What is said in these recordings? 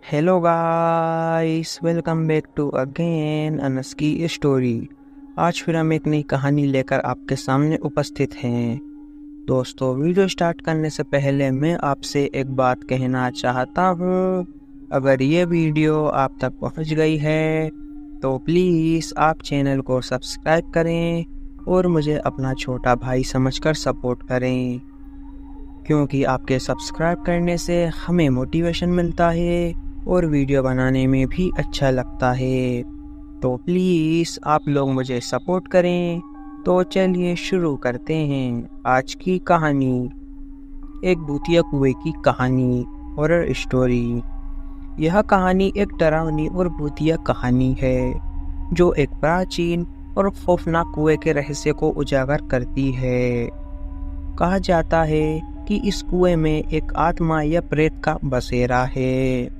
Hello guys, welcome back to again Anas की story. आज फिर हम एक नई कहानी लेकर आपके सामने उपस्थित हैं। दोस्तों, वीडियो स्टार्ट करने से पहले मैं आपसे एक बात कहना चाहता हूँ। अगर ये वीडियो आप तक पहुँच गई है तो प्लीज़ आप चैनल को सब्सक्राइब करें और मुझे अपना छोटा भाई समझकर सपोर्ट करें, क्योंकि आपके सब्सक्राइब करने से हमें मोटिवेशन मिलता है और वीडियो बनाने में भी अच्छा लगता है। तो प्लीज़ आप लोग मुझे सपोर्ट करें। तो चलिए शुरू करते हैं आज की कहानी। एक भूतिया कुएं की कहानी, हॉरर स्टोरी। यह कहानी एक डरावनी और भूतिया कहानी है जो एक प्राचीन और खौफनाक कुएं के रहस्य को उजागर करती है। कहा जाता है कि इस कुएं में एक आत्मा या प्रेत का बसेरा है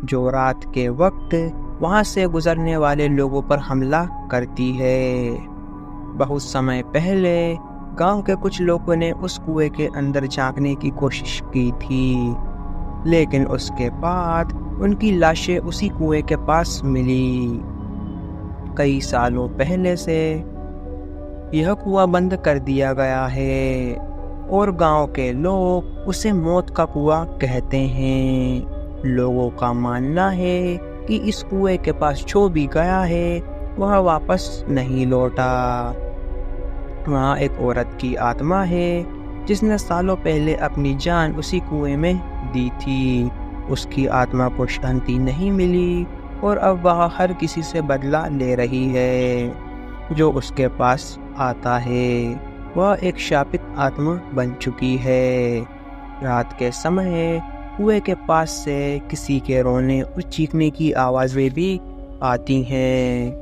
जो रात के वक्त वहां से गुजरने वाले लोगों पर हमला करती है। बहुत समय पहले गांव के कुछ लोगों ने उस कुएं के अंदर झांकने की कोशिश की थी, लेकिन उसके बाद उनकी लाशें उसी कुएं के पास मिली। कई सालों पहले से यह कुआं बंद कर दिया गया है और गांव के लोग उसे मौत का कुआं कहते हैं। लोगों का मानना है कि इस कुएं के पास जो भी गया है वह वापस नहीं लौटा। वहाँ एक औरत की आत्मा है जिसने सालों पहले अपनी जान उसी कुएं में दी थी। उसकी आत्मा को शांति नहीं मिली और अब वह हर किसी से बदला ले रही है जो उसके पास आता है। वह एक शापित आत्मा बन चुकी है। रात के समय कुएं के पास से किसी के रोने और चीखने की आवाज़ें भी आती हैं।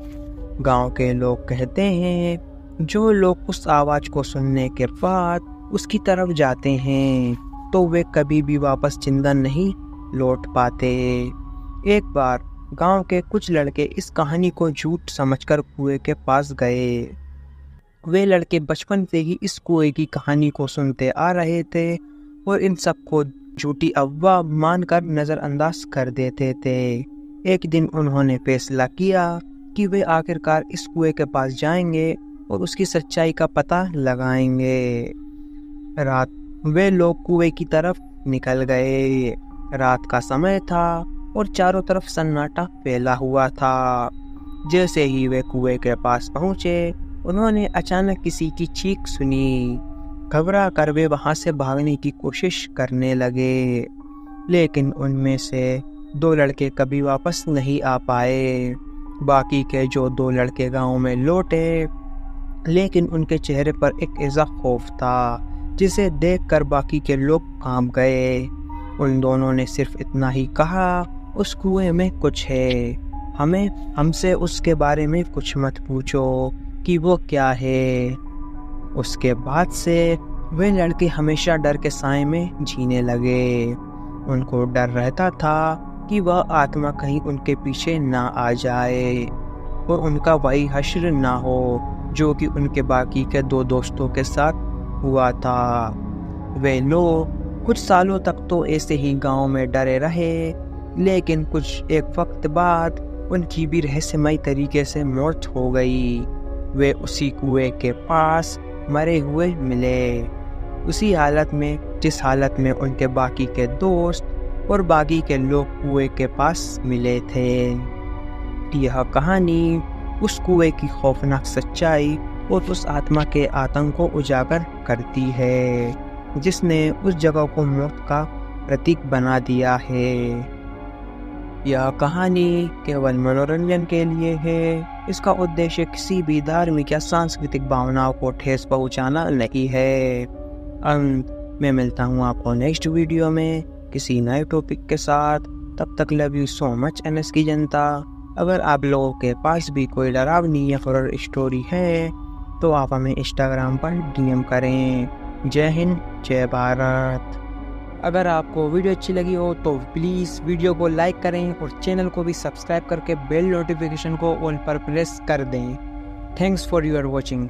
गांव के लोग कहते हैं जो लोग उस आवाज़ को सुनने के बाद उसकी तरफ जाते हैं तो वे कभी भी वापस जिंदा नहीं लौट पाते। एक बार गांव के कुछ लड़के इस कहानी को झूठ समझकर कुएं के पास गए। वे लड़के बचपन से ही इस कुएं की कहानी को सुनते आ रहे थे और इन सबको झूठी अफवाह मानकर नज़रअंदाज कर देते थे। एक दिन उन्होंने फैसला किया कि वे आखिरकार इस कुएं के पास जाएंगे और उसकी सच्चाई का पता लगाएंगे। रात वे लोग कुएं की तरफ निकल गए। रात का समय था और चारों तरफ सन्नाटा फैला हुआ था। जैसे ही वे कुएं के पास पहुंचे, उन्होंने अचानक किसी की चीख सुनी। घबरा कर वे वहां से भागने की कोशिश करने लगे, लेकिन उनमें से 2 लड़के कभी वापस नहीं आ पाए। बाकी के जो 2 लड़के गांव में लौटे, लेकिन उनके चेहरे पर एक ऐसा खौफ था जिसे देखकर बाकी के लोग कांप गए। उन दोनों ने सिर्फ इतना ही कहा, उस कुएं में कुछ है, हमसे उसके बारे में कुछ मत पूछो कि वो क्या है। उसके बाद से वे लड़के हमेशा डर के साए में जीने लगे। उनको डर रहता था कि वह आत्मा कहीं उनके पीछे ना आ जाए और उनका वही हश्र ना हो जो कि उनके बाकी के 2 दोस्तों के साथ हुआ था। वे लोग कुछ सालों तक तो ऐसे ही गांव में डरे रहे, लेकिन कुछ एक वक्त बाद उनकी भी रहस्यमय तरीके से मौत हो गई। वे उसी कुएं के पास मरे हुए मिले, उसी हालत में जिस हालत में उनके बाकी के दोस्त और बाकी के लोग कुएं के पास मिले थे। यह कहानी उस कुएं की खौफनाक सच्चाई और उस आत्मा के आतंक को उजागर करती है जिसने उस जगह को मौत का प्रतीक बना दिया है। यह कहानी केवल मनोरंजन के लिए है। इसका उद्देश्य किसी भी धार्मिक या सांस्कृतिक भावनाओं को ठेस पहुंचाना नहीं है। मैं मिलता हूं आपको नेक्स्ट वीडियो में किसी नए टॉपिक के साथ। तब तक love you so much NS की जनता। अगर आप लोगों के पास भी कोई डरावनी या हॉरर स्टोरी है तो आप हमें इंस्टाग्राम पर डीएम करें। जय हिंद, जय भारत। अगर आपको वीडियो अच्छी लगी हो तो प्लीज़ वीडियो को लाइक करें और चैनल को भी सब्सक्राइब करके बेल नोटिफिकेशन को ऑल पर प्रेस कर दें। Thanks for your watching.